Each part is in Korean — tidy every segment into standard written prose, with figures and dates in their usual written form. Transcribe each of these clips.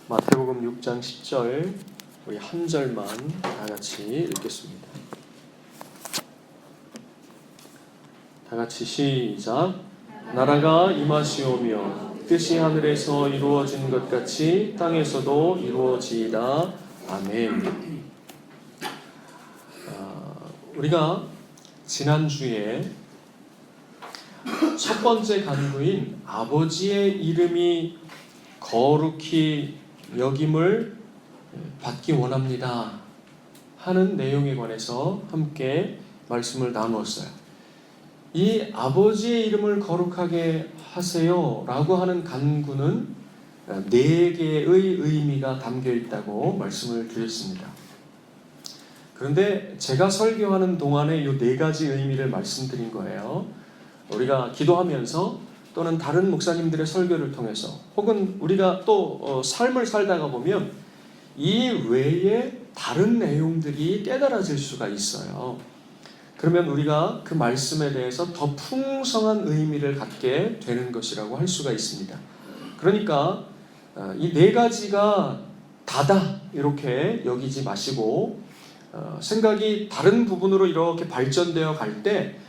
마태복음 6장 10절 우리 한 절만 다 같이 읽겠습니다. 다 같이 시작. 나라가 임하시오며 뜻이 하늘에서 이루어진 것 같이 땅에서도 이루어지이다. 아멘. 우리가 지난주에 첫 번째 간구인 아버지의 이름이 거룩히 여김을 받기 원합니다 하는 내용에 관해서 함께 말씀을 나누었어요. 이 아버지의 이름을 거룩하게 하세요 라고 하는 간구는 4개의 의미가 담겨 있다고 말씀을 드렸습니다. 그런데 제가 설교하는 동안에 이 4가지 의미를 말씀드린 거예요. 우리가 기도하면서 또는 다른 목사님들의 설교를 통해서 혹은 우리가 또 삶을 살다가 보면 이 외에 다른 내용들이 깨달아질 수가 있어요. 그러면 우리가 그 말씀에 대해서 더 풍성한 의미를 갖게 되는 것이라고 할 수가 있습니다. 그러니까 이 4가지가 다다 이렇게 여기지 마시고 생각이 다른 부분으로 이렇게 발전되어 갈 때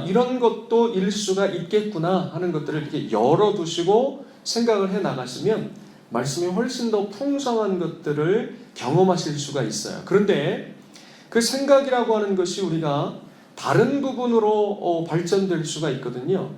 이런 것도 일수가 있겠구나 하는 것들을 이렇게 열어두시고 생각을 해 나가시면 말씀이 훨씬 더 풍성한 것들을 경험하실 수가 있어요. 그런데 그 생각이라고 하는 것이 우리가 다른 부분으로 발전될 수가 있거든요.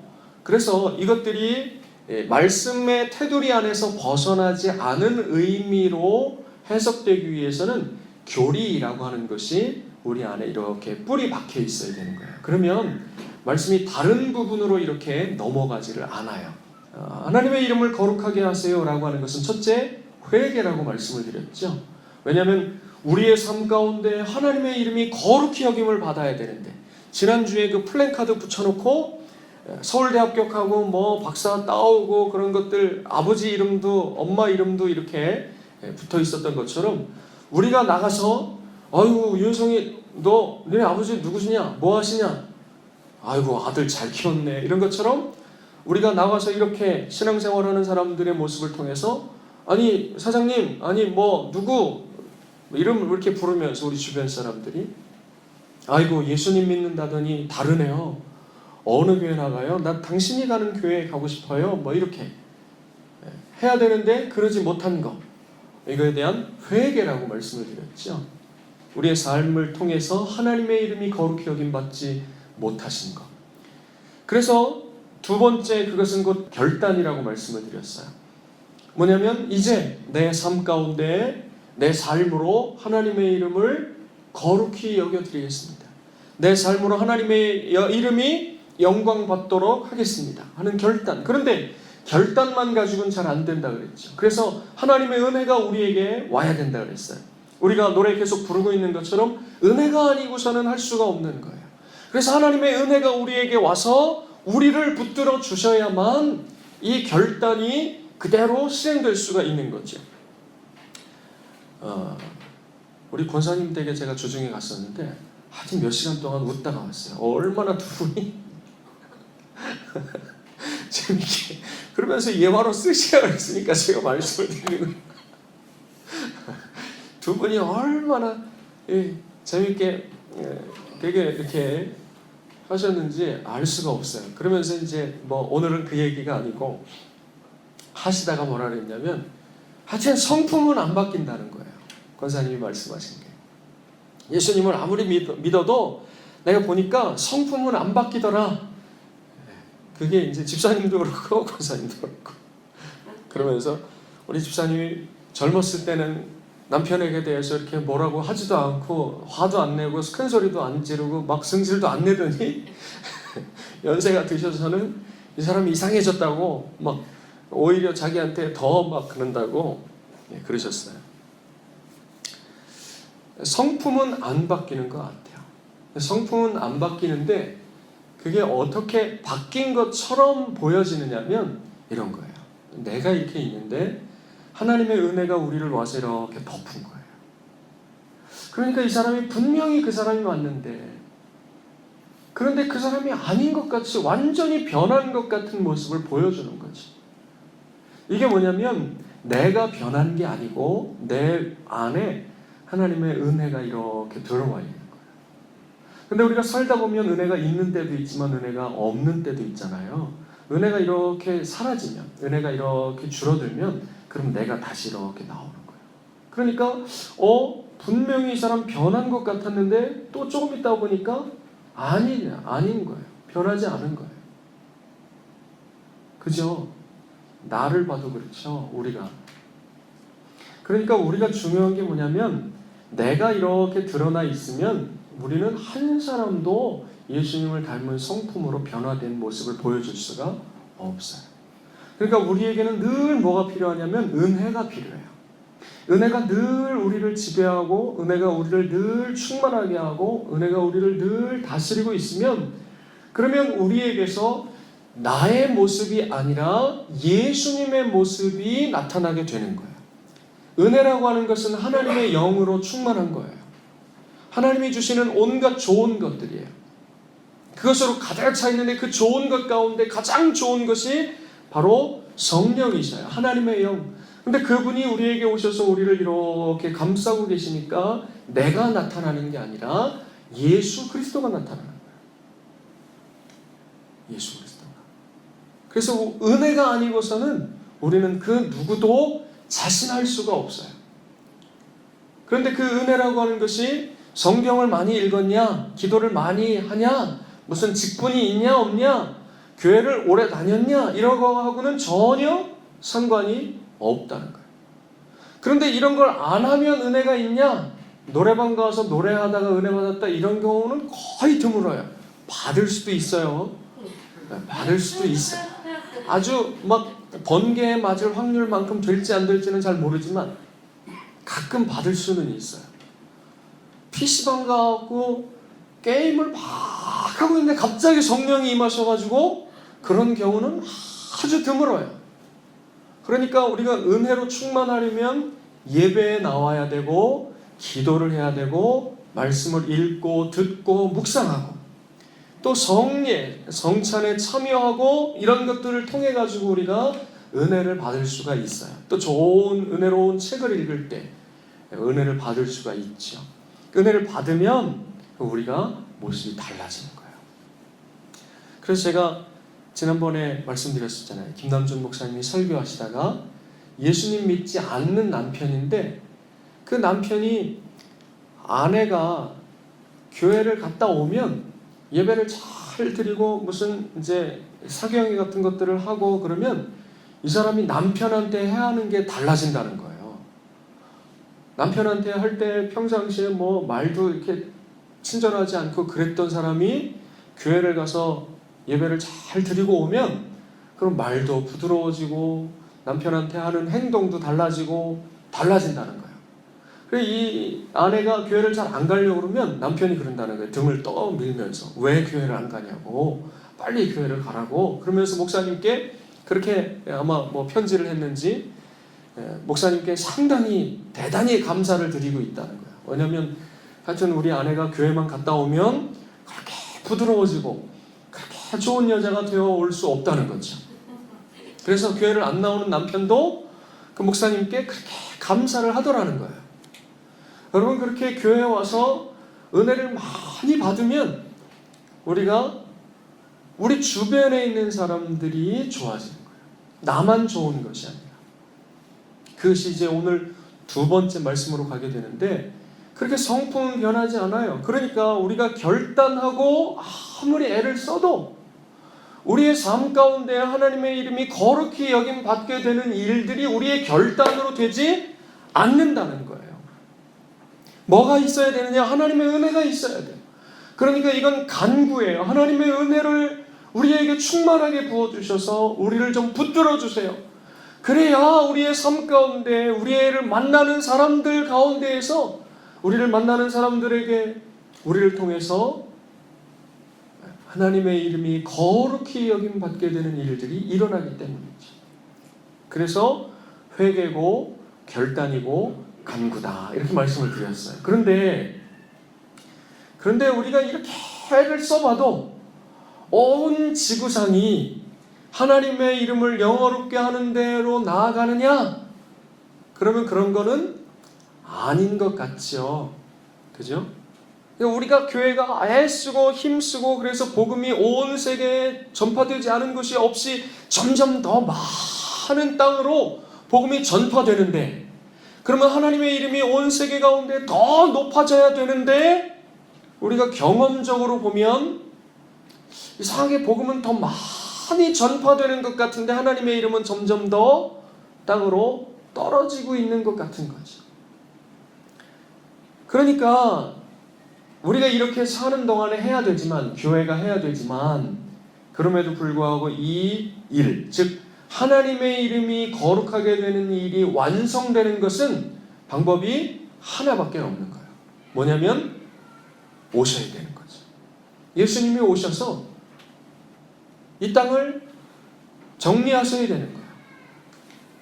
그래서 이것들이 말씀의 테두리 안에서 벗어나지 않은 의미로 해석되기 위해서는 교리라고 하는 것이 우리 안에 이렇게 뿌리 박혀 있어야 되는 거예요. 그러면 말씀이 다른 부분으로 이렇게 넘어가지를 않아요. 하나님의 이름을 거룩하게 하세요 라고 하는 것은 첫째, 회개라고 말씀을 드렸죠. 왜냐하면 우리의 삶 가운데 하나님의 이름이 거룩히 여김을 받아야 되는데 지난주에 그 플랜카드 붙여놓고 서울대 합격하고 뭐 박사 따오고 그런 것들 아버지 이름도 엄마 이름도 이렇게 붙어 있었던 것처럼 우리가 나가서 아이고 윤성이 너네 아버지 누구시냐? 뭐 하시냐? 아이고 아들 잘 키웠네 이런 것처럼 우리가 나가서 이렇게 신앙생활하는 사람들의 모습을 통해서 아니 사장님 아니 뭐 누구 이름을 이렇게 부르면서 우리 주변 사람들이 아이고 예수님 믿는다더니 다르네요. 어느 교회 나가요? 난 당신이 가는 교회에 가고 싶어요. 뭐 이렇게 해야 되는데 그러지 못한 거 이거에 대한 회개라고 말씀을 드렸죠. 우리의 삶을 통해서 하나님의 이름이 거룩히 여김받지 못하신 것. 그래서 두 번째 그것은 곧 결단이라고 말씀을 드렸어요. 뭐냐면 이제 내 삶 가운데 내 삶으로 하나님의 이름을 거룩히 여겨드리겠습니다. 내 삶으로 하나님의 이름이 영광받도록 하겠습니다 하는 결단. 그런데 결단만 가지고는 잘 안 된다 그랬죠. 그래서 하나님의 은혜가 우리에게 와야 된다 그랬어요. 우리가 노래 계속 부르고 있는 것처럼 은혜가 아니고서는 할 수가 없는 거예요. 그래서 하나님의 은혜가 우리에게 와서 우리를 붙들어 주셔야만 이 결단이 그대로 실행될 수가 있는 거죠. 우리 권사님 댁에 제가 주중에 갔었는데 하여튼 몇 시간 동안 웃다가 왔어요. 얼마나 두 분이 재밌게 그러면서 예화로 쓰시라고 했으니까 제가 말씀을 드리는 거예요. 두 분이 얼마나 재밌게 되게 이렇게 하셨는지 알 수가 없어요. 그러면서 이제 뭐 오늘은 그 얘기가 아니고 하시다가 뭐라 그랬냐면 하여튼 성품은 안 바뀐다는 거예요. 권사님이 말씀하신 게. 예수님을 아무리 믿어도 내가 보니까 성품은 안 바뀌더라. 그게 이제 집사님도 그렇고 권사님도 그렇고. 그러면서 우리 집사님이 젊었을 때는 남편에게 대해서 이렇게 뭐라고 하지도 않고 화도 안 내고 큰 소리도 안 지르고 막 승질도 안 내더니 연세가 드셔서는 이 사람이 이상해졌다고 막 오히려 자기한테 더 막 그런다고 그러셨어요. 성품은 안 바뀌는 것 같아요. 성품은 안 바뀌는데 그게 어떻게 바뀐 것처럼 보여지느냐면 이런 거예요. 내가 이렇게 있는데 하나님의 은혜가 우리를 와서 이렇게 덮은 거예요. 그러니까 이 사람이 분명히 그 사람이 맞는데 그런데 그 사람이 아닌 것 같이 완전히 변한 것 같은 모습을 보여주는 거지. 이게 뭐냐면 내가 변한 게 아니고 내 안에 하나님의 은혜가 이렇게 들어와 있는 거예요. 근데 우리가 살다 보면 은혜가 있는 때도 있지만 은혜가 없는 때도 있잖아요. 은혜가 이렇게 사라지면, 은혜가 이렇게 줄어들면 그럼 내가 다시 이렇게 나오는 거예요. 그러니까 분명히 이 사람 변한 것 같았는데 또 조금 있다 보니까 아닌 거예요. 변하지 않은 거예요. 그죠? 나를 봐도 그렇죠. 우리가. 그러니까 우리가 중요한 게 뭐냐면 내가 이렇게 드러나 있으면 우리는 한 사람도 예수님을 닮은 성품으로 변화된 모습을 보여줄 수가 없어요. 그러니까 우리에게는 늘 뭐가 필요하냐면 은혜가 필요해요. 은혜가 늘 우리를 지배하고 은혜가 우리를 늘 충만하게 하고 은혜가 우리를 늘 다스리고 있으면 그러면 우리에게서 나의 모습이 아니라 예수님의 모습이 나타나게 되는 거예요. 은혜라고 하는 것은 하나님의 영으로 충만한 거예요. 하나님이 주시는 온갖 좋은 것들이에요. 그것으로 가득 차 있는데 그 좋은 것 가운데 가장 좋은 것이 바로 성령이셔요. 하나님의 영. 근데 그분이 우리에게 오셔서 우리를 이렇게 감싸고 계시니까 내가 나타나는 게 아니라 예수 그리스도가 나타나는 거예요. 예수 그리스도가. 그래서 은혜가 아니고서는 우리는 그 누구도 자신할 수가 없어요. 그런데 그 은혜라고 하는 것이 성경을 많이 읽었냐, 기도를 많이 하냐, 무슨 직분이 있냐 없냐, 교회를 오래 다녔냐 이런 거하고는 전혀 상관이 없다는 거예요. 그런데 이런 걸 안 하면 은혜가 있냐? 노래방 가서 노래하다가 은혜 받았다 이런 경우는 거의 드물어요. 받을 수도 있어요. 받을 수도 있어요. 아주 막 번개에 맞을 확률만큼 될지 안 될지는 잘 모르지만 가끔 받을 수는 있어요. PC방 가고 게임을 막 하고 있는데 갑자기 성령이 임하셔가지고 그런 경우는 아주 드물어요. 그러니까 우리가 은혜로 충만하려면 예배에 나와야 되고 기도를 해야 되고 말씀을 읽고 듣고 묵상하고 또 성례, 성찬에 참여하고 이런 것들을 통해 가지고 우리가 은혜를 받을 수가 있어요. 또 좋은 은혜로운 책을 읽을 때 은혜를 받을 수가 있죠. 은혜를 받으면 우리가 모습이 달라지는 거예요. 그래서 제가 지난번에 말씀드렸었잖아요. 김남준 목사님이 설교하시다가 예수님 믿지 않는 남편인데 그 남편이 아내가 교회를 갔다 오면 예배를 잘 드리고 무슨 이제 사경회 같은 것들을 하고 그러면 이 사람이 남편한테 해야 하는 게 달라진다는 거예요. 남편한테 할 때 평상시에 뭐 말도 이렇게 친절하지 않고 그랬던 사람이 교회를 가서 예배를 잘 드리고 오면 그럼 말도 부드러워지고 남편한테 하는 행동도 달라지고 달라진다는 거예요. 그래서 이 아내가 교회를 잘 안 가려고 그러면 남편이 그런다는 거예요. 등을 떠밀면서 왜 교회를 안 가냐고 빨리 교회를 가라고 그러면서 목사님께 그렇게 아마 뭐 편지를 했는지 목사님께 상당히 대단히 감사를 드리고 있다는 거예요. 왜냐하면 하여튼 우리 아내가 교회만 갔다 오면 그렇게 부드러워지고 그렇게 좋은 여자가 되어 올 수 없다는 거죠. 그래서 교회를 안 나오는 남편도 그 목사님께 그렇게 감사를 하더라는 거예요. 여러분 그렇게 교회에 와서 은혜를 많이 받으면 우리가 우리 주변에 있는 사람들이 좋아지는 거예요. 나만 좋은 것이 아니라. 그것이 이제 오늘 두 번째 말씀으로 가게 되는데 그렇게 성품은 변하지 않아요. 그러니까 우리가 결단하고 아무리 애를 써도 우리의 삶 가운데 하나님의 이름이 거룩히 여김 받게 되는 일들이 우리의 결단으로 되지 않는다는 거예요. 뭐가 있어야 되느냐? 하나님의 은혜가 있어야 돼요. 그러니까 이건 간구예요. 하나님의 은혜를 우리에게 충만하게 부어주셔서 우리를 좀 붙들어 주세요. 그래야 우리의 삶 가운데 우리를 만나는 사람들 가운데에서 우리를 만나는 사람들에게 우리를 통해서 하나님의 이름이 거룩히 여김받게 되는 일들이 일어나기 때문이죠. 그래서 회개고 결단이고 간구다 이렇게 말씀을 드렸어요. 그런데 우리가 이렇게 애를 써봐도 온 지구상이 하나님의 이름을 영어롭게 하는 대로 나아가느냐? 그러면 그런 거는 아닌 것 같죠. 그죠? 우리가 교회가 애쓰고 힘쓰고 그래서 복음이 온 세계에 전파되지 않은 것이 없이 점점 더 많은 땅으로 복음이 전파되는데, 그러면 하나님의 이름이 온 세계 가운데 더 높아져야 되는데, 우리가 경험적으로 보면 이상하게 복음은 더 많이 전파되는 것 같은데 하나님의 이름은 점점 더 땅으로 떨어지고 있는 것 같은 거죠. 그러니까 우리가 이렇게 사는 동안에 해야 되지만, 교회가 해야 되지만, 그럼에도 불구하고 이 일, 즉 하나님의 이름이 거룩하게 되는 일이 완성되는 것은 방법이 하나밖에 없는 거예요. 뭐냐면 오셔야 되는 거죠. 예수님이 오셔서 이 땅을 정리하셔야 되는 거예요.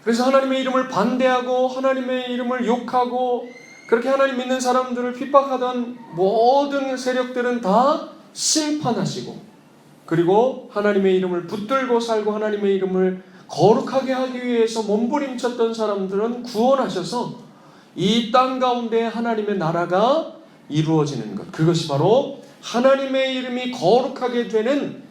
그래서 하나님의 이름을 반대하고 하나님의 이름을 욕하고 그렇게 하나님 믿는 사람들을 핍박하던 모든 세력들은 다 심판하시고, 그리고 하나님의 이름을 붙들고 살고 하나님의 이름을 거룩하게 하기 위해서 몸부림쳤던 사람들은 구원하셔서 이 땅 가운데 하나님의 나라가 이루어지는 것, 그것이 바로 하나님의 이름이 거룩하게 되는,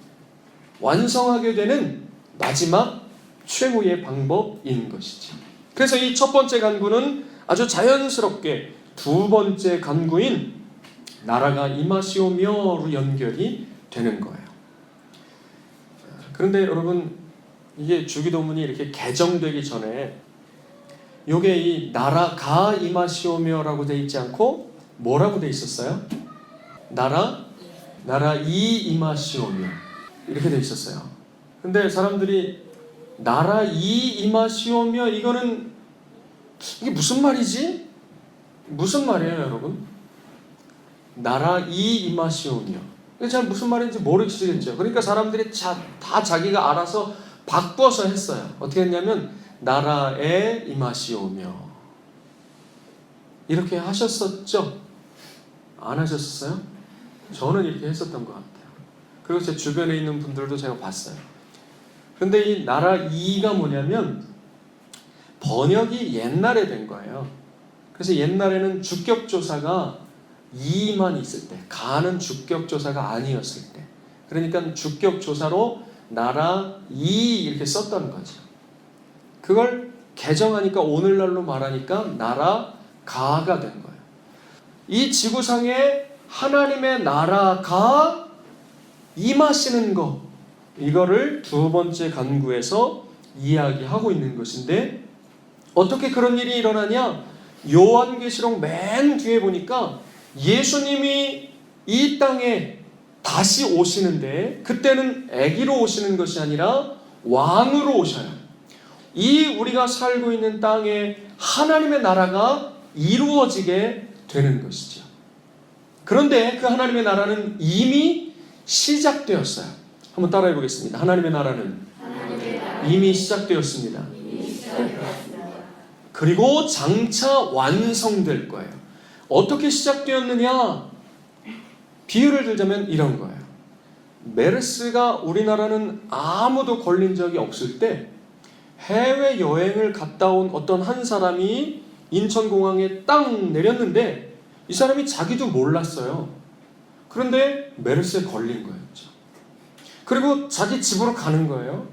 완성하게 되는 마지막 최후의 방법인 것이죠. 그래서 이 첫 번째 간구는 아주 자연스럽게 두 번째 간구인 나라가 임하시오며로 연결이 되는 거예요. 그런데 여러분, 이게 주기도문이 이렇게 개정되기 전에 요게 이 나라가 임하시오며라고 돼 있지 않고 뭐라고 돼 있었어요? 나라 이 임하시오며 이렇게 돼 있었어요. 근데 사람들이 나라 이 임하시오며 이거는 이게 무슨 말이지? 무슨 말이에요, 여러분? 나라 이 임하시오며 이게 잘 무슨 말인지 모르시겠죠. 그러니까 사람들이 다 자기가 알아서 바꿔서 했어요. 어떻게 했냐면 나라에 임하시오며 이렇게 하셨었죠? 안 하셨었어요? 저는 이렇게 했었던 것 같아요. 그리고 제 주변에 있는 분들도 제가 봤어요. 그런데 이 나라 이가 뭐냐면 번역이 옛날에 된 거예요. 그래서 옛날에는 주격조사가 이만 있을 때, 가는 주격조사가 아니었을 때, 그러니까 주격조사로 나라 이 이렇게 썼던 거죠. 그걸 개정하니까 오늘날로 말하니까 나라 가가 된 거예요. 이 지구상에 하나님의 나라가 임하시는 것, 이거를 두 번째 간구에서 이야기하고 있는 것인데, 어떻게 그런 일이 일어나냐? 요한계시록 맨 뒤에 보니까 예수님이 이 땅에 다시 오시는데, 그때는 아기로 오시는 것이 아니라 왕으로 오셔요. 이 우리가 살고 있는 땅에 하나님의 나라가 이루어지게 되는 것이죠. 그런데 그 하나님의 나라는 이미 시작되었어요. 한번 따라해 보겠습니다. 하나님의 나라는 이미 시작되었습니다. 그리고 장차 완성될 거예요. 어떻게 시작되었느냐? 비유를 들자면 이런 거예요. 메르스가 우리나라는 아무도 걸린 적이 없을 때 해외여행을 갔다 온 어떤 한 사람이 인천공항에 딱 내렸는데 이 사람이 자기도 몰랐어요. 그런데 메르스에 걸린 거예요. 그리고 자기 집으로 가는 거예요.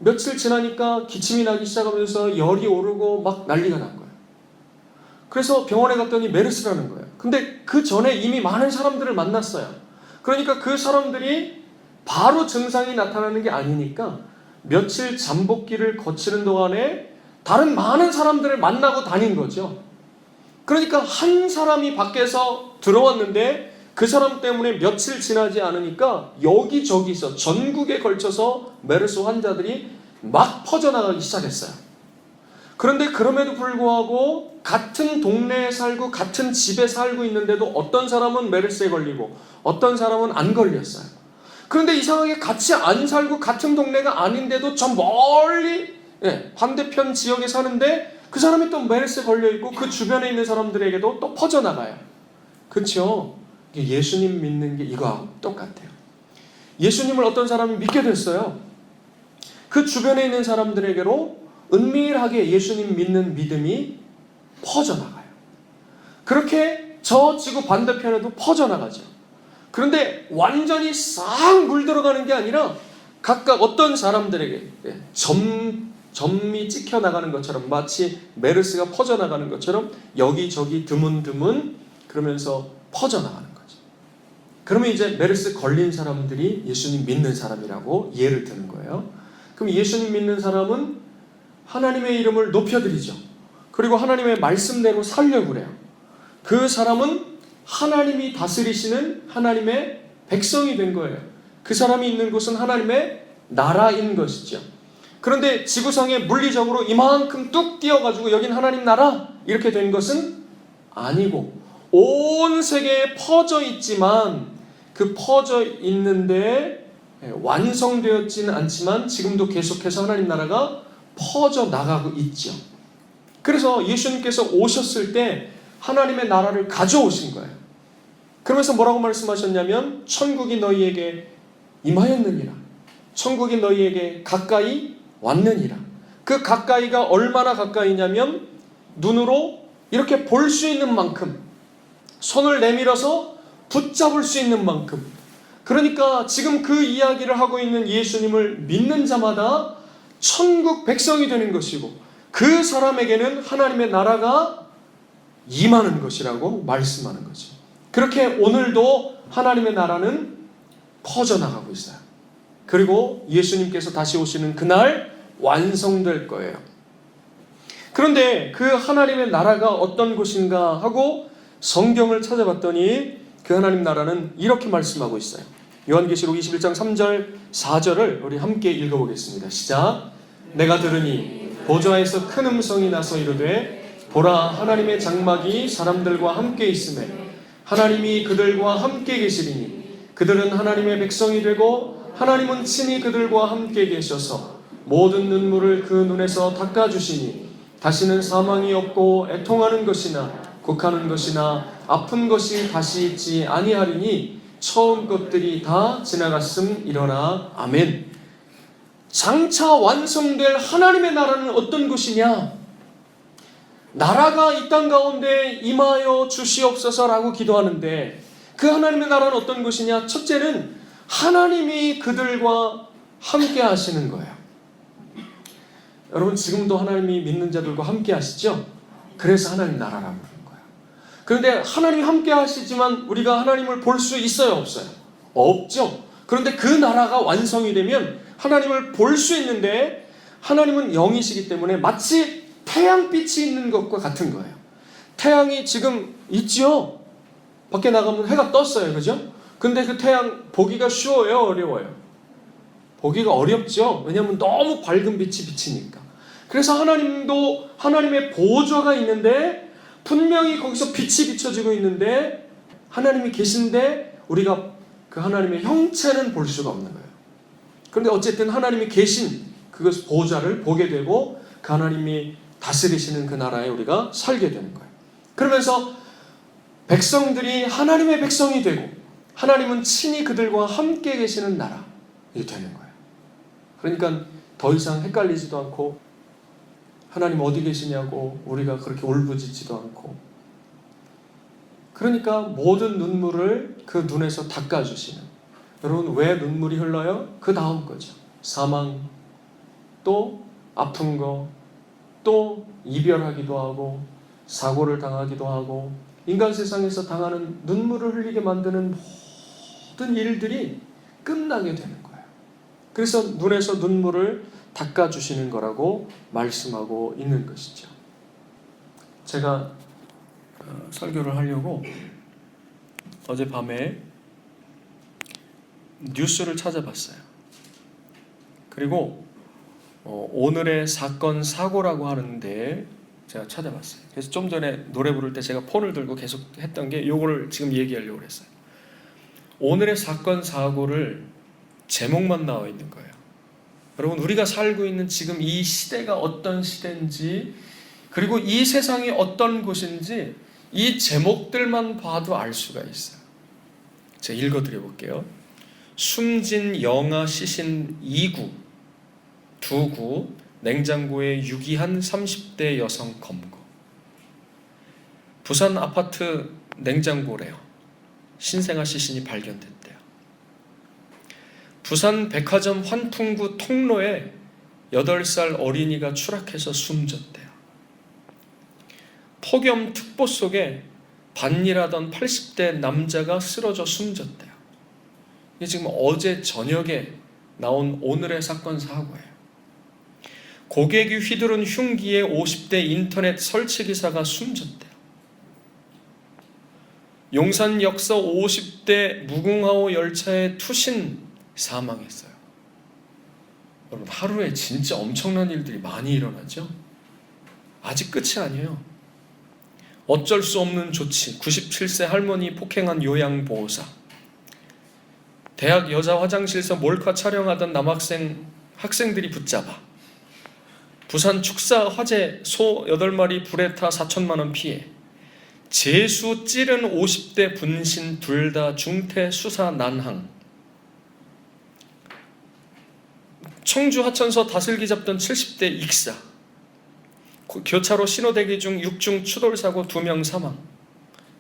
며칠 지나니까 기침이 나기 시작하면서 열이 오르고 막 난리가 난 거예요. 그래서 병원에 갔더니 메르스라는 거예요. 근데 그 전에 이미 많은 사람들을 만났어요. 그러니까 그 사람들이 바로 증상이 나타나는 게 아니니까 며칠 잠복기를 거치는 동안에 다른 많은 사람들을 만나고 다닌 거죠. 그러니까 한 사람이 밖에서 들어왔는데 그 사람 때문에 며칠 지나지 않으니까 여기저기서 전국에 걸쳐서 메르스 환자들이 막 퍼져나가기 시작했어요. 그런데 그럼에도 불구하고 같은 동네에 살고 같은 집에 살고 있는데도 어떤 사람은 메르스에 걸리고 어떤 사람은 안 걸렸어요. 그런데 이상하게 같이 안 살고 같은 동네가 아닌데도 저 멀리 반대편 지역에 사는데 그 사람이 또 메르스에 걸려있고 그 주변에 있는 사람들에게도 또 퍼져나가요. 그렇죠? 예수님 믿는 게 이거하고 똑같아요. 예수님을 어떤 사람이 믿게 됐어요. 그 주변에 있는 사람들에게로 은밀하게 예수님 믿는 믿음이 퍼져나가요. 그렇게 저 지구 반대편에도 퍼져나가죠. 그런데 완전히 싹 물들어가는 게 아니라 각각 어떤 사람들에게 점이 찍혀나가는 것처럼, 마치 메르스가 퍼져나가는 것처럼 여기저기 드문드문 그러면서 퍼져나가는 거죠. 그러면 이제 메르스 걸린 사람들이 예수님 믿는 사람이라고 예를 드는 거예요. 그럼 예수님 믿는 사람은 하나님의 이름을 높여드리죠. 그리고 하나님의 말씀대로 살려고 그래요. 그 사람은 하나님이 다스리시는 하나님의 백성이 된 거예요. 그 사람이 있는 곳은 하나님의 나라인 것이죠. 그런데 지구상에 물리적으로 이만큼 뚝 띄어가지고 여긴 하나님 나라 이렇게 된 것은 아니고, 온 세계에 퍼져 있지만 그 퍼져 있는데 완성되었지는 않지만 지금도 계속해서 하나님 나라가 퍼져 나가고 있죠. 그래서 예수님께서 오셨을 때 하나님의 나라를 가져오신 거예요. 그러면서 뭐라고 말씀하셨냐면 천국이 너희에게 임하였느니라. 천국이 너희에게 가까이 왔느니라. 그 가까이가 얼마나 가까이냐면 눈으로 이렇게 볼 수 있는 만큼, 손을 내밀어서 붙잡을 수 있는 만큼. 그러니까 지금 그 이야기를 하고 있는 예수님을 믿는 자마다 천국 백성이 되는 것이고, 그 사람에게는 하나님의 나라가 임하는 것이라고 말씀하는 거죠. 그렇게 오늘도 하나님의 나라는 퍼져나가고 있어요. 그리고 예수님께서 다시 오시는 그날 완성될 거예요. 그런데 그 하나님의 나라가 어떤 곳인가 하고 성경을 찾아봤더니 그 하나님 나라는 이렇게 말씀하고 있어요. 요한계시록 21장 3절 4절을 우리 함께 읽어보겠습니다. 시작. 내가 들으니 보좌에서 큰 음성이 나서 이르되 보라, 하나님의 장막이 사람들과 함께 있으매 하나님이 그들과 함께 계시리니 그들은 하나님의 백성이 되고 하나님은 친히 그들과 함께 계셔서 모든 눈물을 그 눈에서 닦아주시니 다시는 사망이 없고 애통하는 것이나 곡하는 것이나 아픈 것이 다시 있지 아니하리니 처음 것들이 다 지나갔음이러나. 아멘. 장차 완성될 하나님의 나라는 어떤 것이냐? 나라가 이 땅 가운데 임하여 주시옵소서라고 기도하는데 그 하나님의 나라는 어떤 것이냐? 첫째는 하나님이 그들과 함께 하시는 거예요. 여러분, 지금도 하나님이 믿는 자들과 함께 하시죠? 그래서 하나님 나라라고 부르는 거예요. 그런데 하나님이 함께 하시지만 우리가 하나님을 볼 수 있어요? 없어요? 없죠. 그런데 그 나라가 완성이 되면 하나님을 볼 수 있는데, 하나님은 영이시기 때문에 마치 태양빛이 있는 것과 같은 거예요. 태양이 지금 있죠? 밖에 나가면 해가 떴어요. 그죠? 근데 그 태양 보기가 쉬워요? 어려워요? 보기가 어렵죠? 왜냐하면 너무 밝은 빛이 비치니까. 그래서 하나님도 하나님의 보좌가 있는데 분명히 거기서 빛이 비춰지고 있는데 하나님이 계신데 우리가 그 하나님의 형체는 볼 수가 없는 거예요. 그런데 어쨌든 하나님이 계신 그 보좌를 보게 되고 그 하나님이 다스리시는 그 나라에 우리가 살게 되는 거예요. 그러면서 백성들이 하나님의 백성이 되고 하나님은 친히 그들과 함께 계시는 나라이 되는 거예요. 그러니까 더 이상 헷갈리지도 않고 하나님 어디 계시냐고 우리가 그렇게 울부짖지도 않고, 그러니까 모든 눈물을 그 눈에서 닦아주시는. 여러분, 왜 눈물이 흘러요? 그 다음 거죠. 사망, 또 아픈 거, 또 이별하기도 하고 사고를 당하기도 하고 인간 세상에서 당하는 눈물을 흘리게 만드는 모든 일들이 끝나게 되는 거예요. 그래서 눈에서 눈물을 닦아주시는 거라고 말씀하고 있는 것이죠. 제가 설교를 하려고 어젯밤에 뉴스를 찾아봤어요. 그리고 오늘의 사건 사고라고 하는데 제가 찾아봤어요. 그래서 좀 전에 노래 부를 때 제가 폰을 들고 계속 했던 게 요거를 지금 얘기하려고 했어요. 오늘의 사건 사고를 제목만 나와 있는 거예요. 여러분, 우리가 살고 있는 지금 이 시대가 어떤 시대인지, 그리고 이 세상이 어떤 곳인지 이 제목들만 봐도 알 수가 있어요. 제가 읽어드려 볼게요. 숨진 영아 시신 2구, 2구, 냉장고에 유기한 30대 여성 검거. 부산 아파트 냉장고래요. 신생아 시신이 발견됐대요. 부산 백화점 환풍구 통로에 8살 어린이가 추락해서 숨졌대요. 폭염 특보 속에 밭일하던 80대 남자가 쓰러져 숨졌대요. 이게 지금 어제 저녁에 나온 오늘의 사건 사고예요. 고객이 휘두른 흉기에 50대 인터넷 설치기사가 숨졌대요. 용산 역서 50대 무궁화호 열차의 투신 사망했어요. 여러분, 하루에 진짜 엄청난 일들이 많이 일어나죠? 아직 끝이 아니에요. 어쩔 수 없는 조치, 97세 할머니 폭행한 요양보호사, 대학 여자 화장실에서 몰카 촬영하던 학생들이 붙잡아, 부산 축사 화재 소 8마리 불에 타 4천만 원 피해, 재수 찌른 50대 분신 둘 다 중퇴 수사 난항, 청주 하천서 다슬기 잡던 70대 익사, 교차로 신호대기 중 6중 추돌사고 2명 사망.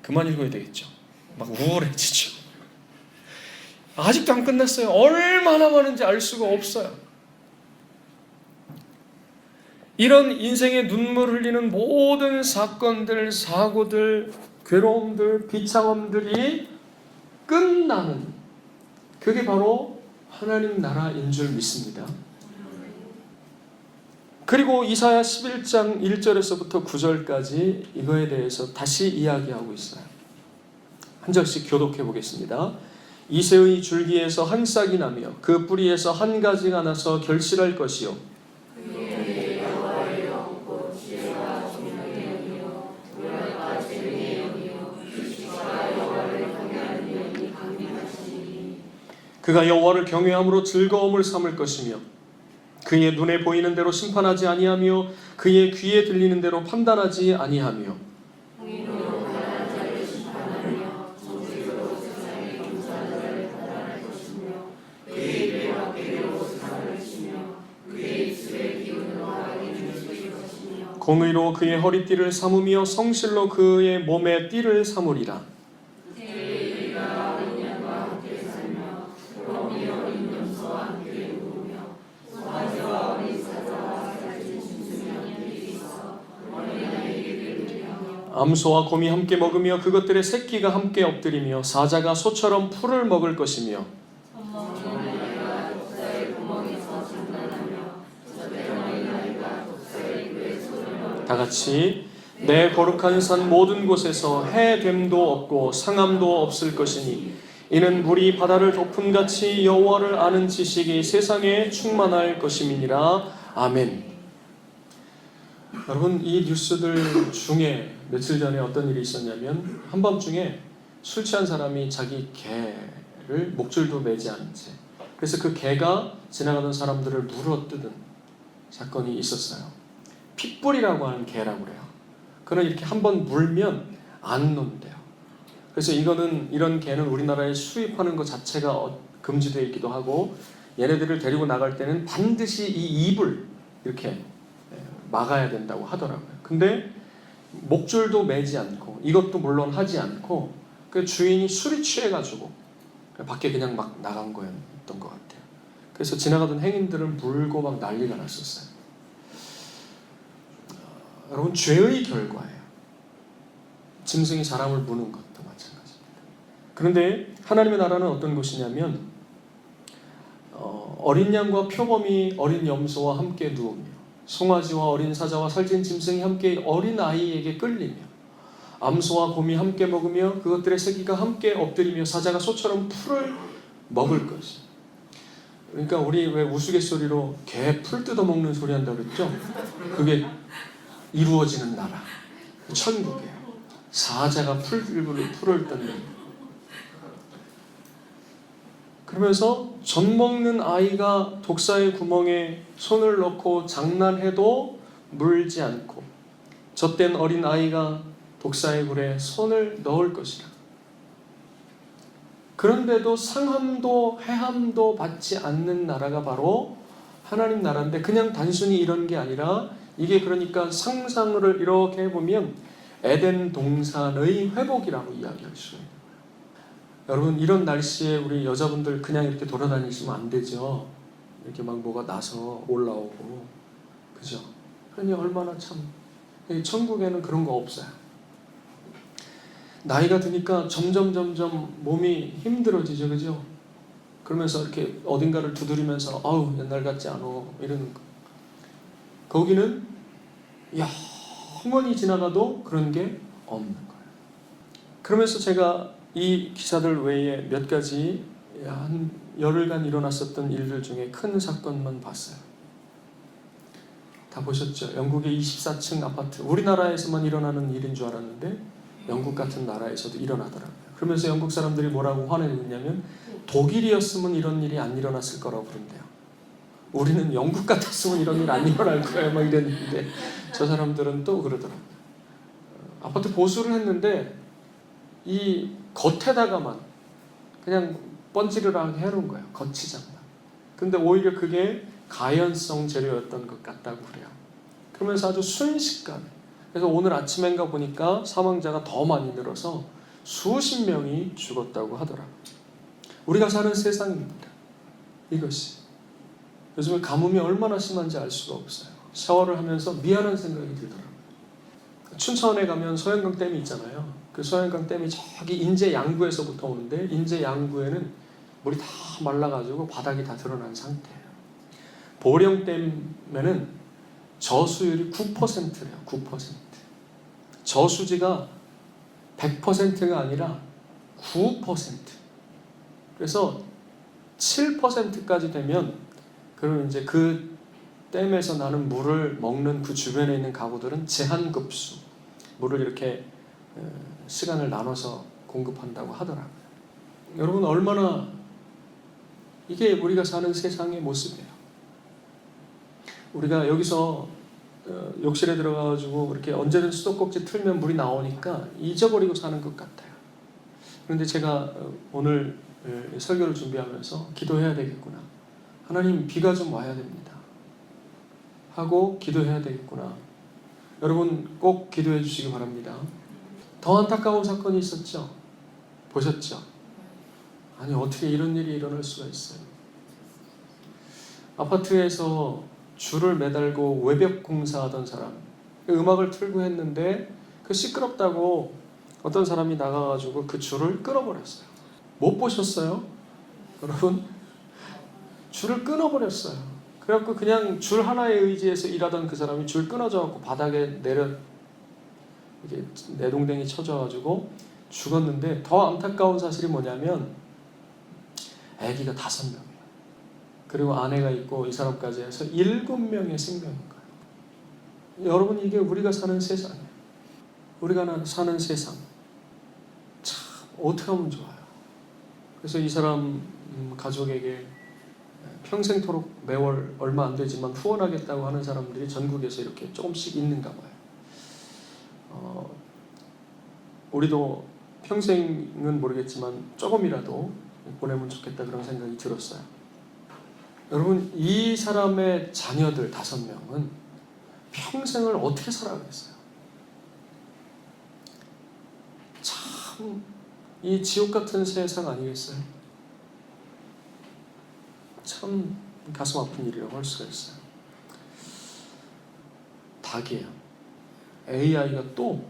그만 읽어야 되겠죠. 막 우울해지죠. 아직도 안 끝났어요. 얼마나 많은지 알 수가 없어요. 이런 인생의 눈물 흘리는 모든 사건들, 사고들, 괴로움들, 비참함들이 끝나는, 그게 바로 하나님 나라인 줄 믿습니다. 그리고 이사야 11장 1절에서부터 9절까지 이거에 대해서 다시 이야기하고 있어요. 한 절씩 교독해 보겠습니다. 이새의 줄기에서 한 싹이 나며 그 뿌리에서 한 가지가 나서 결실할 것이요, 그가 여호와를 경외함으로 즐거움을 삼을 것이며 그의 눈에 보이는 대로 심판하지 아니하며 그의 귀에 들리는 대로 판단하지 아니하며 공의로 그의 허리띠를 삼으며 성실로 그의 몸에 띠를 삼으리라. 암소와 곰이 함께 먹으며 그것들의 새끼가 함께 엎드리며 사자가 소처럼 풀을 먹을 것이며 다같이 내 거룩한 산 모든 곳에서 해됨도 없고 상함도 없을 것이니 이는 물이 바다를 덮음같이 여호와를 아는 지식이 세상에 충만할 것임이니라. 아멘. 여러분, 이 뉴스들 중에 며칠 전에 어떤 일이 있었냐면 한밤중에 술 취한 사람이 자기 개를 목줄도 매지 않은 채, 그래서 그 개가 지나가던 사람들을 물어뜯은 사건이 있었어요. 핏불이라고 하는 개라고 그래요. 그는 이렇게 한번 물면 안 논대요. 그래서 이런 개는 우리나라에 수입하는 것 자체가 금지되어 있기도 하고, 얘네들을 데리고 나갈 때는 반드시 이 입을 이렇게 막아야 된다고 하더라고요. 근데 목줄도 매지 않고 이것도 물론 하지 않고 그 주인이 술이 취해가지고 밖에 그냥 막 나간 거였던 것 같아요. 그래서 지나가던 행인들은 물고 막 난리가 났었어요. 여러분, 죄의 결과예요. 짐승이 사람을 무는 것도 마찬가지입니다. 그런데 하나님의 나라는 어떤 곳이냐면 어린 양과 표범이 어린 염소와 함께 누우며 송아지와 어린 사자와 살찐 짐승이 함께 어린 아이에게 끌리며 암소와 곰이 함께 먹으며 그것들의 새끼가 함께 엎드리며 사자가 소처럼 풀을 먹을 것이다. 그러니까 우리 왜 우스갯소리로 개 풀 뜯어먹는 소리 한다고 그랬죠? 그게 이루어지는 나라, 천국이에요. 사자가 풀을 뜯는. 그러면서 젖 먹는 아이가 독사의 구멍에 손을 넣고 장난해도 물지 않고 젖된 어린 아이가 독사의 굴에 손을 넣을 것이라. 그런데도 상함도 해함도 받지 않는 나라가 바로 하나님 나라인데, 그냥 단순히 이런 게 아니라 이게 그러니까 상상을 이렇게 해보면 에덴 동산의 회복이라고 이야기할 수 있는 거예요. 여러분, 이런 날씨에 우리 여자분들 그냥 이렇게 돌아다니시면 안 되죠. 이렇게 막 뭐가 나서 올라오고, 그죠? 그러니 얼마나 참, 천국에는 그런 거 없어요. 나이가 드니까 점점 몸이 힘들어지죠, 그죠? 그러면서 이렇게 어딘가를 두드리면서 아우 옛날 같지 않아 이러는 거. 거기는 영원히 지나가도 그런 게 없는 거예요. 그러면서 제가 이 기사들 외에 몇 가지 한 열흘간 일어났었던 일들 중에 큰 사건만 봤어요. 다 보셨죠? 영국의 24층 아파트, 우리나라에서만 일어나는 일인 줄 알았는데 영국 같은 나라에서도 일어나더라고요. 그러면서 영국 사람들이 뭐라고 화내고 있냐면 독일이었으면 이런 일이 안 일어났을 거라고 그런대요. 우리는 영국 같았으면 이런 일 안 일어날 거예요 막 이랬는데 저 사람들은 또 그러더라고요. 아파트 보수를 했는데 이 겉에다가만 그냥 번지르르하게 해놓은 거예요. 거치장만. 근데 오히려 그게 가연성 재료였던 것 같다고 그래요. 그러면서 아주 순식간에, 그래서 오늘 아침엔가 보니까 사망자가 더 많이 늘어서 수십 명이 죽었다고 하더라고요. 우리가 사는 세상입니다. 이것이. 요즘에 가뭄이 얼마나 심한지 알 수가 없어요. 샤워를 하면서 미안한 생각이 들더라고요. 춘천에 가면 소양강 댐이 있잖아요. 그 소양강 댐이 저기 인제 양구에서부터 오는데 인제 양구에는 물이 다 말라가지고 바닥이 다 드러난 상태예요. 보령댐에는 저수율이 9%래요. 9%. 저수지가 100%가 아니라 9%. 그래서 7%까지 되면 그러면 이제 그 댐에서 나는 물을 먹는 그 주변에 있는 가구들은 제한급수 물을 이렇게 시간을 나눠서 공급한다고 하더라고요. 여러분, 얼마나 이게 우리가 사는 세상의 모습이에요. 우리가 여기서 욕실에 들어가가지고 이렇게 언제든 수도꼭지 틀면 물이 나오니까 잊어버리고 사는 것 같아요. 그런데 제가 오늘 설교를 준비하면서 기도해야 되겠구나. 하나님, 비가 좀 와야 됩니다. 하고 기도해야 되겠구나. 여러분 꼭 기도해 주시기 바랍니다. 더 안타까운 사건이 있었죠. 보셨죠? 아니, 어떻게 이런 일이 일어날 수가 있어요. 아파트에서 줄을 매달고 외벽 공사하던 사람, 음악을 틀고 했는데 그 시끄럽다고 어떤 사람이 나가가지고 그 줄을 끊어버렸어요. 못 보셨어요? 여러분, 줄을 끊어버렸어요. 그래갖고 그냥 줄 하나에 의지해서 일하던 그 사람이 줄 끊어져갖고 바닥에 이게 내동댕이 쳐져가지고 죽었는데, 더 안타까운 사실이 뭐냐면 아기가 5명이에요. 그리고 아내가 있고 이 사람까지 해서 7명의 생명인 거예요. 여러분, 이게 우리가 사는 세상이에요. 우리가 사는 세상 참 어떻게 하면 좋아요. 그래서 이 사람 가족에게 평생토록 매월 얼마 안 되지만 후원하겠다고 하는 사람들이 전국에서 이렇게 조금씩 있는가 봐요. 우리도 평생은 모르겠지만 조금이라도 보내면 좋겠다, 그런 생각이 들었어요. 여러분, 이 사람의 자녀들 5명은 평생을 어떻게 살아가겠어요? 참, 이 지옥 같은 세상 아니겠어요? 참 가슴 아픈 일이라고 할 수가 있어요. 닭이에요. AI가 또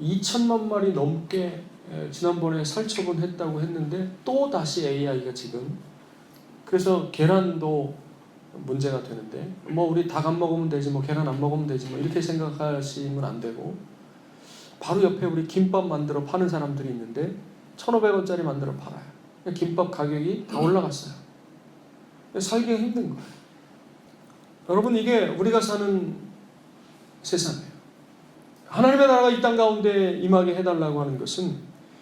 2천만 마리 넘게 지난번에 살처분했다고 했는데 또 다시 AI가 지금, 그래서 계란도 문제가 되는데 뭐 우리 닭 안 먹으면 되지, 뭐 계란 안 먹으면 되지, 뭐 이렇게 생각하시면 안 되고, 바로 옆에 우리 김밥 만들어 파는 사람들이 있는데 1,500원짜리 만들어 팔아요. 김밥 가격이 다 올라갔어요. 살기가 힘든 거예요. 여러분, 이게 우리가 사는 세상이에요. 하나님의 나라가 이 땅 가운데 임하게 해달라고 하는 것은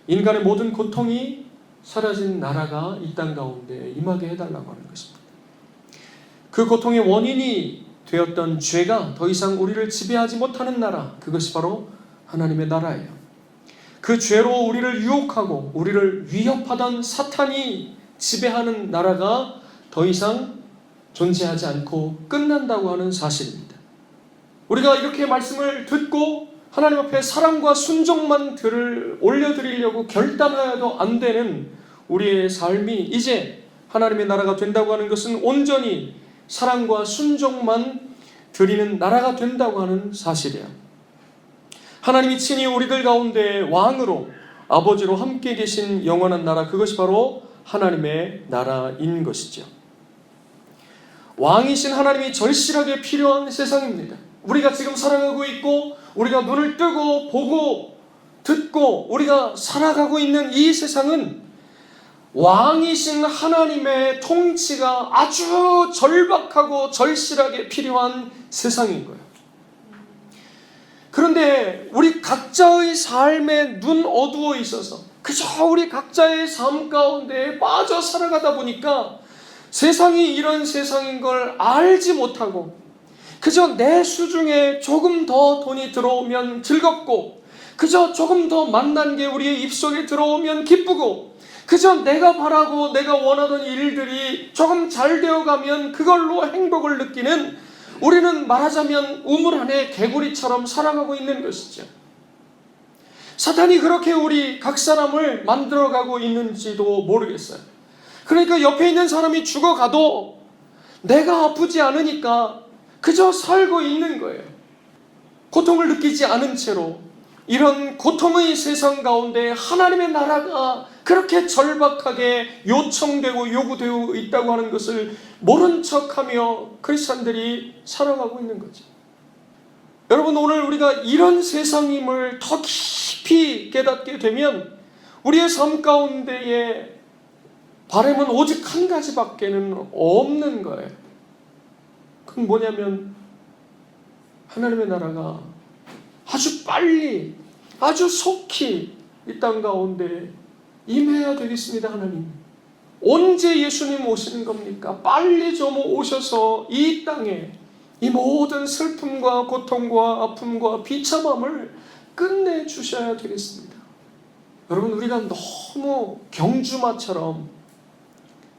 인간의 모든 고통이 사라진 나라가 이 땅 가운데 임하게 해달라고 하는 것입니다. 그 고통의 원인이 되었던 죄가 더 이상 우리를 지배하지 못하는 나라, 그것이 바로 하나님의 나라예요. 그 죄로 우리를 유혹하고 우리를 위협하던 사탄이 지배하는 나라가 더 이상 존재하지 않고 끝난다고 하는 사실입니다. 우리가 이렇게 말씀을 듣고 하나님 앞에 사랑과 순종만 올려드리려고 결단하여도 안 되는 우리의 삶이 이제 하나님의 나라가 된다고 하는 것은 온전히 사랑과 순종만 드리는 나라가 된다고 하는 사실이야. 하나님이 친히 우리들 가운데 왕으로 아버지로 함께 계신 영원한 나라, 그것이 바로 하나님의 나라인 것이죠. 왕이신 하나님이 절실하게 필요한 세상입니다. 우리가 지금 살아가고 있고 우리가 눈을 뜨고 보고 듣고 우리가 살아가고 있는 이 세상은 왕이신 하나님의 통치가 아주 절박하고 절실하게 필요한 세상인 거예요. 그런데 우리 각자의 삶에 눈 어두워 있어서 그저 우리 각자의 삶 가운데 빠져 살아가다 보니까 세상이 이런 세상인 걸 알지 못하고 그저 내 수중에 조금 더 돈이 들어오면 즐겁고 그저 조금 더 만난 게 우리의 입속에 들어오면 기쁘고 그저 내가 바라고 내가 원하던 일들이 조금 잘 되어가면 그걸로 행복을 느끼는, 우리는 말하자면 우물 안에 개구리처럼 살아가고 있는 것이죠. 사탄이 그렇게 우리 각 사람을 만들어가고 있는지도 모르겠어요. 그러니까 옆에 있는 사람이 죽어가도 내가 아프지 않으니까 그저 살고 있는 거예요. 고통을 느끼지 않은 채로 이런 고통의 세상 가운데 하나님의 나라가 그렇게 절박하게 요청되고 요구되고 있다고 하는 것을 모른 척하며 크리스찬들이 살아가고 있는 거죠. 여러분, 오늘 우리가 이런 세상임을 더 깊이 깨닫게 되면 우리의 삶 가운데에 바람은 오직 한 가지밖에는 없는 거예요. 그건 뭐냐면 하나님의 나라가 아주 빨리, 아주 속히 이 땅 가운데 임해야 되겠습니다. 하나님, 언제 예수님 오시는 겁니까? 빨리 좀 오셔서 이 땅에 이 모든 슬픔과 고통과 아픔과 비참함을 끝내주셔야 되겠습니다. 여러분, 우리가 너무 경주마처럼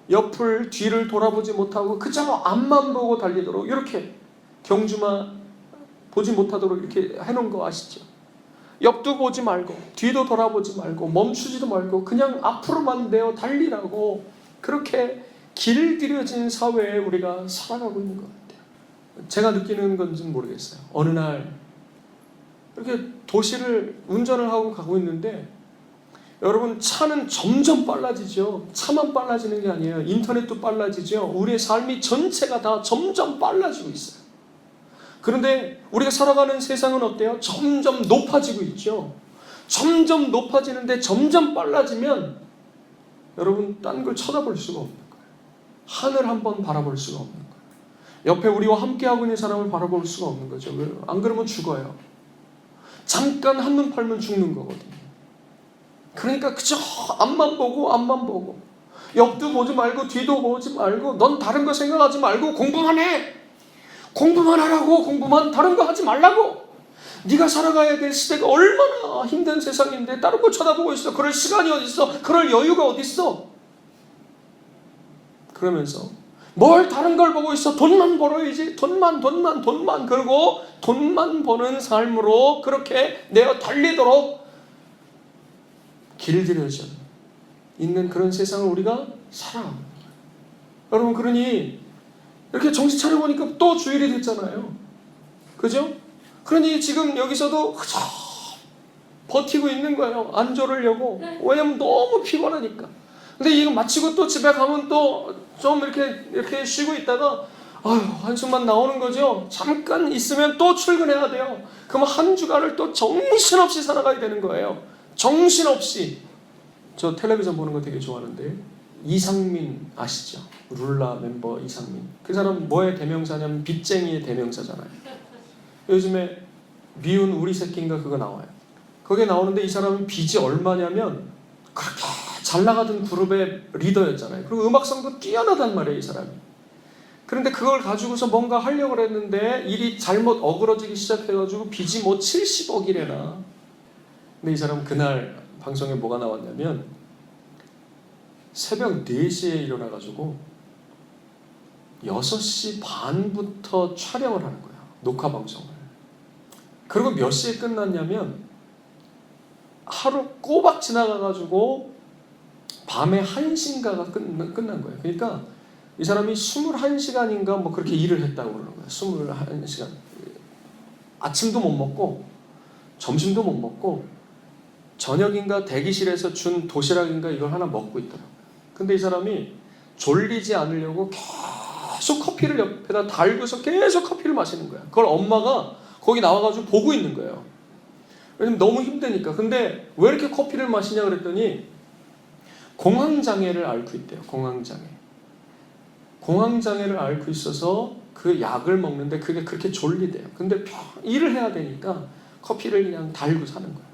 옆을 뒤를 돌아보지 못하고 그저 앞만 보고 달리도록, 이렇게 경주마 보지 못하도록 이렇게 해놓은 거 아시죠? 옆도 보지 말고 뒤도 돌아보지 말고 멈추지도 말고 그냥 앞으로만 내어 달리라고, 그렇게 길들여진 사회에 우리가 살아가고 있는 것 같아요. 제가 느끼는 건지는 모르겠어요. 어느 날 이렇게 도시를 운전을 하고 가고 있는데, 여러분, 차는 점점 빨라지죠. 차만 빨라지는 게 아니에요. 인터넷도 빨라지죠. 우리의 삶이 전체가 다 점점 빨라지고 있어요. 그런데 우리가 살아가는 세상은 어때요? 점점 높아지고 있죠. 점점 높아지는데 점점 빨라지면 여러분, 딴 걸 쳐다볼 수가 없는 거예요. 하늘 한번 바라볼 수가 없는 거예요. 옆에 우리와 함께하고 있는 사람을 바라볼 수가 없는 거죠. 안 그러면 죽어요. 잠깐 한눈 팔면 죽는 거거든요. 그러니까 그저 앞만 보고 옆도 보지 말고 뒤도 보지 말고, 넌 다른 거 생각하지 말고 공부만 해. 공부만 하라고. 공부만, 다른 거 하지 말라고. 네가 살아가야 될 시대가 얼마나 힘든 세상인데 다른 거 쳐다보고 있어. 그럴 시간이 어디 있어? 그럴 여유가 어디 있어? 그러면서 뭘 다른 걸 보고 있어? 돈만 벌어야지. 돈만. 그리고 돈만 버는 삶으로 그렇게 내어 달리도록 길들여져 있는 그런 세상을 우리가 살아갑니다. 여러분, 그러니 이렇게 정신 차려보니까 또 주일이 됐잖아요. 그죠? 그러니 지금 여기서도 그저 버티고 있는 거예요. 안 졸으려고. 왜냐면 너무 피곤하니까. 근데 이거 마치고 또 집에 가면 또 좀 이렇게 쉬고 있다가 한숨만 나오는 거죠. 잠깐 있으면 또 출근해야 돼요. 그럼 한 주간을 또 정신없이 살아가야 되는 거예요. 정신없이. 저 텔레비전 보는 거 되게 좋아하는데, 이상민 아시죠? 룰라 멤버 이상민. 그 사람 뭐의 대명사냐면 빚쟁이의 대명사잖아요. 요즘에 미운 우리 새끼인가 그거 나와요. 거기에 나오는데 이 사람은 빚이 얼마냐면 그렇게 잘 나가던 그룹의 리더였잖아요. 그리고 음악성도 뛰어나단 말이에요, 이 사람이. 그런데 그걸 가지고서 뭔가 하려고 했는데 일이 잘못 어그러지기 시작해가지고 빚이 뭐 70억이래나. 근데 이 사람 그날 방송에 뭐가 나왔냐면 새벽 4시에 일어나가지고 6시 반부터 촬영을 하는 거야. 녹화 방송을. 그리고 몇 시에 끝났냐면 하루 꼬박 지나가가지고 밤에 1시인가가 끝난 거예요. 그러니까 이 사람이 21시간인가 뭐 그렇게 일을 했다고 그러는 거예요. 21시간. 아침도 못 먹고 점심도 못 먹고 저녁인가 대기실에서 준 도시락인가 이걸 하나 먹고 있더라고요. 근데 이 사람이 졸리지 않으려고 계속 커피를 옆에다 달고서 계속 커피를 마시는 거야. 그걸 엄마가 거기 나와가지고 보고 있는 거예요. 왜냐면 너무 힘드니까. 근데 왜 이렇게 커피를 마시냐 그랬더니 공황장애를 앓고 있대요. 공황장애를 앓고 있어서 그 약을 먹는데 그게 그렇게 졸리대요. 근데 일을 해야 되니까 커피를 그냥 달고 사는 거예요.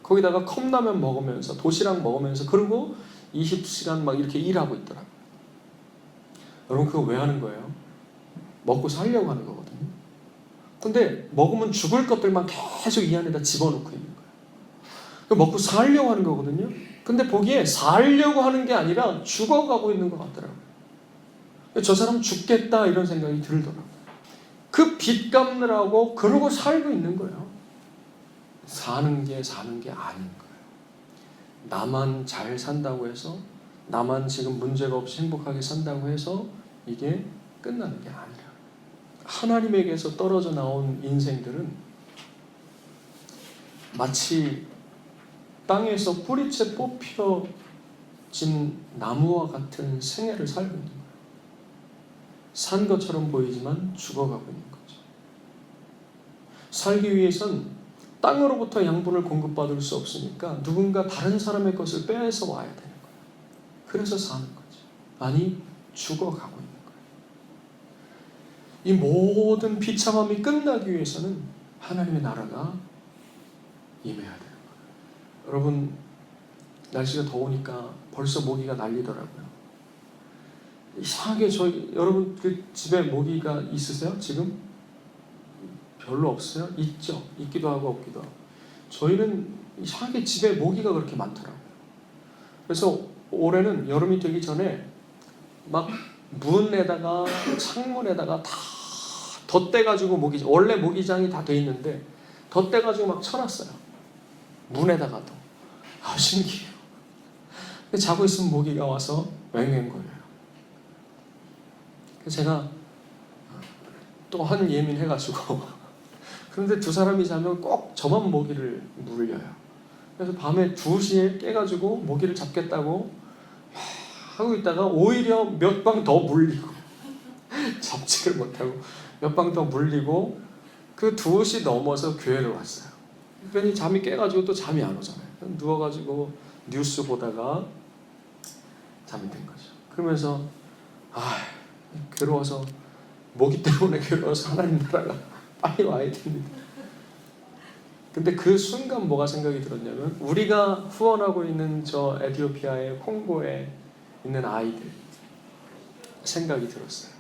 거기다가 컵라면 먹으면서 도시락 먹으면서 그리고 20시간 막 이렇게 일하고 있더라고요. 여러분 그거 왜 하는 거예요? 먹고 살려고 하는 거거든요. 근데 먹으면 죽을 것들만 계속 이 안에다 집어넣고 있는 거예요. 먹고 살려고 하는 거거든요. 근데 보기에 살려고 하는 게 아니라 죽어가고 있는 것 같더라고요. 저 사람 죽겠다 이런 생각이 들더라고요. 그 빚 갚느라고 그러고 살고 있는 거예요. 사는 게 아닌 거예요. 나만 잘 산다고 해서 나만 지금 문제가 없이 행복하게 산다고 해서 이게 끝나는 게 아니라 하나님에게서 떨어져 나온 인생들은 마치 땅에서 뿌리채 뽑혀진 나무와 같은 생애를 살고 있는 거예요. 산 것처럼 보이지만 죽어가고 있는 거죠. 살기 위해선 땅으로부터 양분을 공급받을 수 없으니까 누군가 다른 사람의 것을 빼서 와야 되는 거예요. 그래서 사는 거죠. 아니 죽어가고 있는 거예요. 이 모든 비참함이 끝나기 위해서는 하나님의 나라가 임해야 되는 거예요. 여러분 날씨가 더우니까 벌써 모기가 날리더라고요. 이상하게 여러분 그 집에 모기가 있으세요? 지금? 별로 없어요? 있죠. 있기도 하고 없기도 하고. 저희는 이상하게 집에 모기가 그렇게 많더라고요. 그래서 올해는 여름이 되기 전에 막 문에다가 창문에다가 다 덧대가지고 원래 모기장이 다 돼 있는데 덧대가지고 막 쳐놨어요. 문에다가도. 신기해요. 근데 자고 있으면 모기가 와서 왱왱거려요. 그래서 제가 또 한 예민해가지고 그런데 두 사람이 자면 꼭 저만 모기를 물려요. 그래서 밤에 2시에 깨가지고 모기를 잡겠다고 하고 있다가 오히려 몇 방 더 물리고 잡지를 못하고 몇 방 더 물리고 그 2시 넘어서 교회를 왔어요. 괜히 잠이 깨가지고 또 잠이 안 오잖아요. 누워가지고 뉴스 보다가 잠이 든 거죠. 그러면서 괴로워서 모기 때문에 괴로워서 하나님 나라가 빨리 와야 됩니다. 근데 그 순간 뭐가 생각이 들었냐면 우리가 후원하고 있는 저 에티오피아의 콩고에 있는 아이들 생각이 들었어요.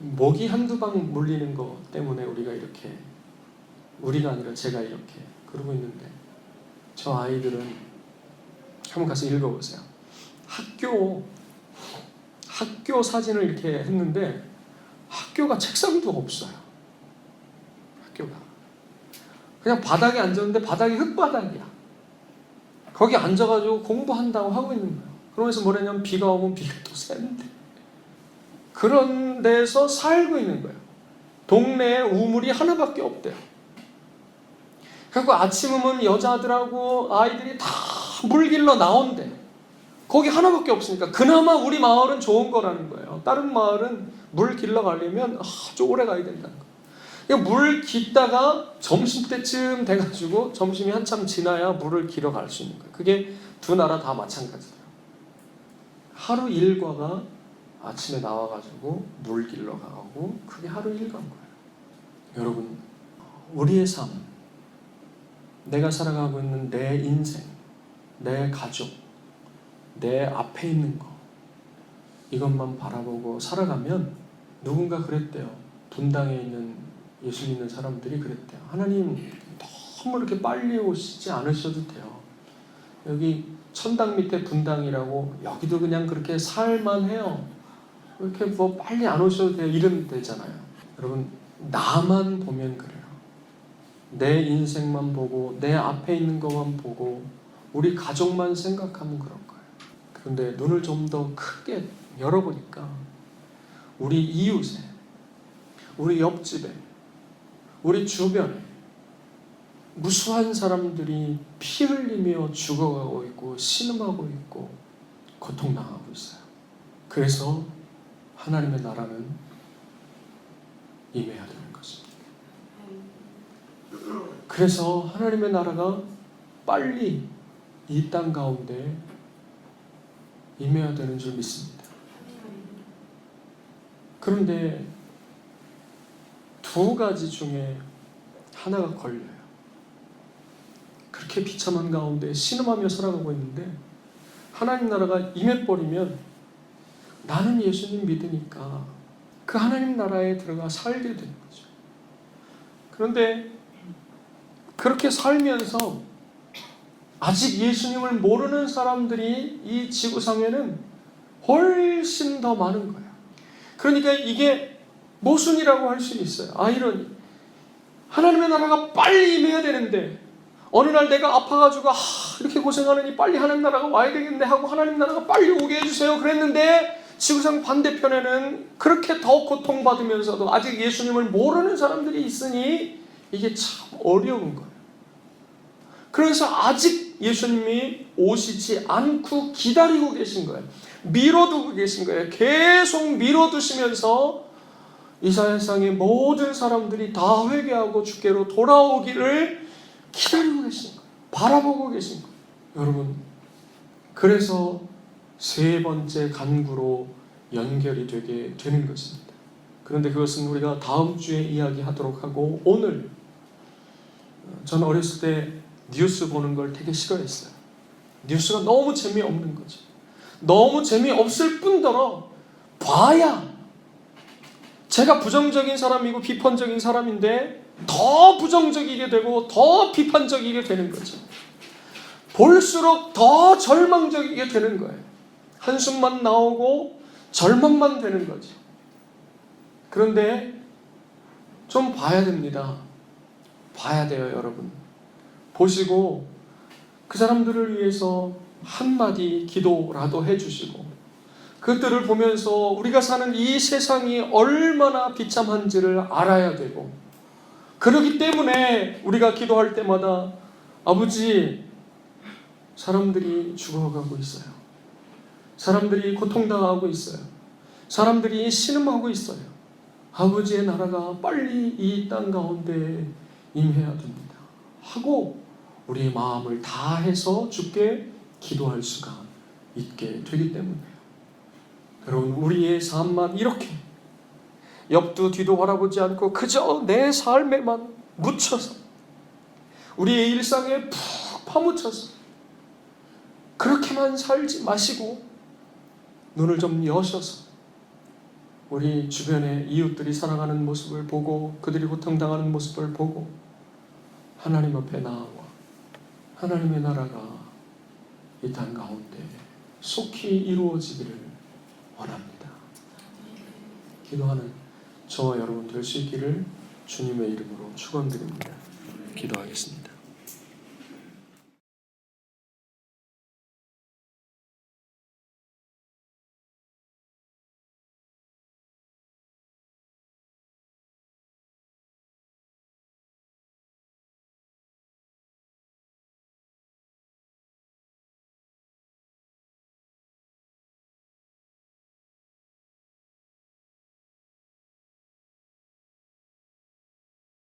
모기 한두 방 물리는 거 때문에 우리가 아니라 제가 이렇게 그러고 있는데 저 아이들은 한번 가서 읽어보세요. 학교 사진을 이렇게 했는데 학교가 책상도 없어요. 학교가 그냥 바닥에 앉았는데 바닥이 흙바닥이야. 거기 앉아가지고 공부한다고 하고 있는 거예요. 그러면서 뭐냐면 비가 오면 비가 또 샌대. 그런 데서 살고 있는 거예요. 동네에 우물이 하나밖에 없대요. 그리고 아침 오면 여자들하고 아이들이 다 물 길러 나온대. 거기 하나밖에 없으니까 그나마 우리 마을은 좋은 거라는 거예요. 다른 마을은 물 길러 가려면 아주 오래 가야 된다는 거예요. 물 깃다가 점심때쯤 돼가지고 점심이 한참 지나야 물을 길어 갈 수 있는 거예요. 그게 두 나라 다 마찬가지예요. 하루 일과가 아침에 나와가지고 물 길러 가고 그게 하루 일과인 거예요. 여러분 우리의 삶, 내가 살아가고 있는 내 인생, 내 가족, 내 앞에 있는 거 이것만 바라보고 살아가면 누군가 그랬대요. 분당에 있는 예수 믿는 사람들이 그랬대요. 하나님 너무 이렇게 빨리 오시지 않으셔도 돼요. 여기 천당 밑에 분당이라고 여기도 그냥 그렇게 살만해요. 이렇게 뭐 빨리 안 오셔도 돼요. 이러면 되잖아요. 여러분 나만 보면 그래요. 내 인생만 보고 내 앞에 있는 것만 보고 우리 가족만 생각하면 그런 거예요. 그런데 눈을 좀 더 크게 열어보니까 우리 이웃에, 우리 옆집에, 우리 주변에 무수한 사람들이 피 흘리며 죽어가고 있고 신음하고 있고 고통당하고 있어요. 그래서 하나님의 나라는 임해야 되는 것입니다. 그래서 하나님의 나라가 빨리 이 땅 가운데 임해야 되는 줄 믿습니다. 그런데 두 가지 중에 하나가 걸려요. 그렇게 비참한 가운데 신음하며 살아가고 있는데 하나님 나라가 임해버리면 나는 예수님 믿으니까 그 하나님 나라에 들어가 살게 되는 거죠. 그런데 그렇게 살면서 아직 예수님을 모르는 사람들이 이 지구상에는 훨씬 더 많은 거예요. 그러니까 이게 모순이라고 할 수 있어요. 아이러니. 하나님의 나라가 빨리 임해야 되는데 어느 날 내가 아파가지고 이렇게 고생하느니 빨리 하나님 나라가 와야 되겠네 하고 하나님 나라가 빨리 오게 해주세요 그랬는데 지구상 반대편에는 그렇게 더 고통받으면서도 아직 예수님을 모르는 사람들이 있으니 이게 참 어려운 거예요. 그래서 아직 예수님이 오시지 않고 기다리고 계신 거예요. 미뤄두고 계신 거예요. 계속 미뤄두시면서 이 세상의 모든 사람들이 다 회개하고 주께로 돌아오기를 기다리고 계신 거예요. 바라보고 계신 거예요. 여러분, 그래서 세 번째 간구로 연결이 되게 되는 것입니다. 그런데 그것은 우리가 다음 주에 이야기하도록 하고 오늘 저는 어렸을 때 뉴스 보는 걸 되게 싫어했어요. 뉴스가 너무 재미없는 거죠. 너무 재미없을 뿐더러 봐야 제가 부정적인 사람이고 비판적인 사람인데 더 부정적이게 되고 더 비판적이게 되는 거죠. 볼수록 더 절망적이게 되는 거예요. 한숨만 나오고 절망만 되는 거죠. 그런데 좀 봐야 됩니다. 봐야 돼요, 여러분. 보시고 그 사람들을 위해서 한마디 기도라도 해주시고 그들을 보면서 우리가 사는 이 세상이 얼마나 비참한지를 알아야 되고 그렇기 때문에 우리가 기도할 때마다 아버지, 사람들이 죽어가고 있어요. 사람들이 고통당하고 있어요. 사람들이 신음하고 있어요. 아버지의 나라가 빨리 이 땅 가운데 임해야 됩니다. 하고 우리의 마음을 다해서 주께 기도할 수가 있게 되기 때문이에요. 여러분, 우리의 삶만 이렇게 옆도 뒤도 바라보지 않고 그저 내 삶에만 묻혀서 우리의 일상에 푹 파묻혀서 그렇게만 살지 마시고 눈을 좀 여셔서 우리 주변의 이웃들이 살아가는 모습을 보고 그들이 고통당하는 모습을 보고 하나님 앞에 나와 하나님의 나라가 이 땅 가운데 속히 이루어지기를 원합니다. 기도하는 저와 여러분 될 수 있기를 주님의 이름으로 축원드립니다. 기도하겠습니다.